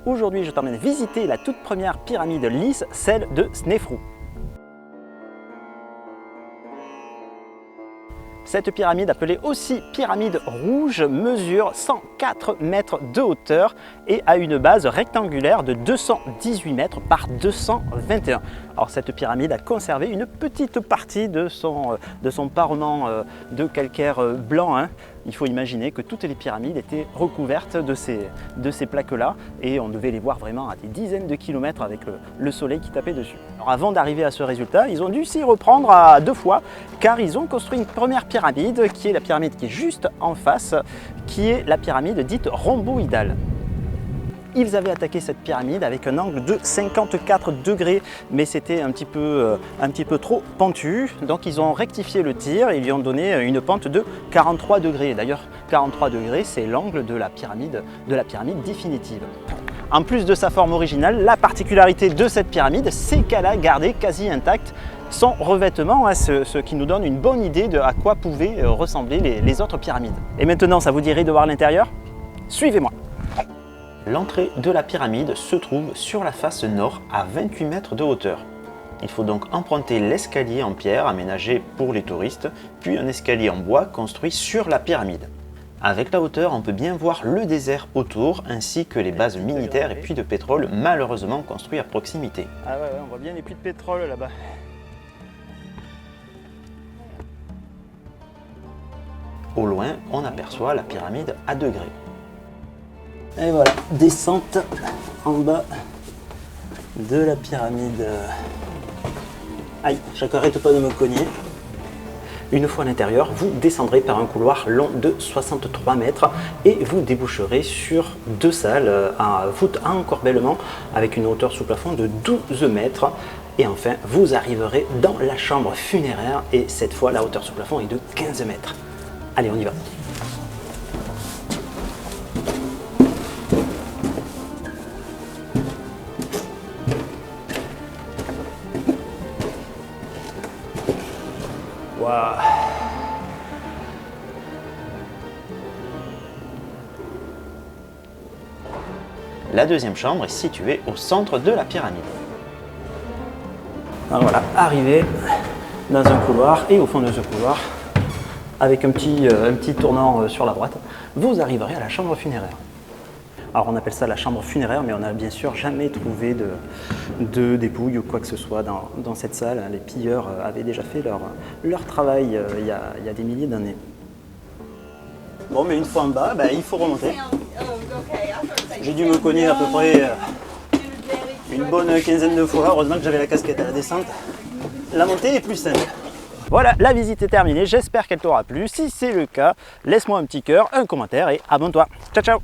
Aujourd'hui, je t'emmène visiter la toute première pyramide lisse, celle de Snéfrou. Cette pyramide, appelée aussi pyramide rouge, mesure 104 mètres de hauteur et a une base rectangulaire de 218 mètres par 221. Alors cette pyramide a conservé une petite partie de son parement de calcaire blanc. Il faut imaginer que toutes les pyramides étaient recouvertes de ces plaques-là et on devait les voir vraiment à des dizaines de kilomètres avec le soleil qui tapait dessus. Alors avant d'arriver à ce résultat, ils ont dû s'y reprendre à 2 fois car ils ont construit une première pyramide qui est la pyramide qui est juste en face, qui est la pyramide dite rhomboïdale. Ils avaient attaqué cette pyramide avec un angle de 54 degrés, mais c'était un petit peu trop pentu. Donc ils ont rectifié le tir et ils lui ont donné une pente de 43 degrés. D'ailleurs, 43 degrés, c'est l'angle de la pyramide définitive. En plus de sa forme originale, la particularité de cette pyramide, c'est qu'elle a gardé quasi intact son revêtement, ce qui nous donne une bonne idée de à quoi pouvaient ressembler les autres pyramides. Et maintenant, ça vous dirait de voir l'intérieur? Suivez-moi! L'entrée de la pyramide se trouve sur la face nord à 28 mètres de hauteur. Il faut donc emprunter l'escalier en pierre aménagé pour les touristes, puis un escalier en bois construit sur la pyramide. Avec la hauteur, on peut bien voir le désert autour, ainsi que les bases militaires et puits de pétrole malheureusement construits à proximité. Ah ouais, on voit bien les puits de pétrole là-bas. Au loin, on aperçoit la pyramide à degrés. Et voilà, descente en bas de la pyramide. Aïe, j'arrête pas de me cogner. Une fois à l'intérieur, vous descendrez par un couloir long de 63 mètres et vous déboucherez sur 2 salles à voûte à encorbellement avec une hauteur sous plafond de 12 mètres. Et enfin, vous arriverez dans la chambre funéraire et cette fois, la hauteur sous plafond est de 15 mètres. Allez, on y va. Wow. La deuxième chambre est située au centre de la pyramide. Alors voilà, arrivé dans un couloir et au fond de ce couloir, avec un petit tournant sur la droite, vous arriverez à la chambre funéraire. Alors on appelle ça la chambre funéraire, mais on n'a bien sûr jamais trouvé de dépouille ou quoi que ce soit dans cette salle. Les pilleurs avaient déjà fait leur travail il y a des milliers d'années. Bon, mais une fois en bas, il faut remonter. J'ai dû me cogner à peu près une bonne quinzaine de fois. Heureusement que j'avais la casquette à la descente. La montée est plus simple. Voilà, la visite est terminée. J'espère qu'elle t'aura plu. Si c'est le cas, laisse-moi un petit cœur, un commentaire et abonne-toi. Ciao, ciao!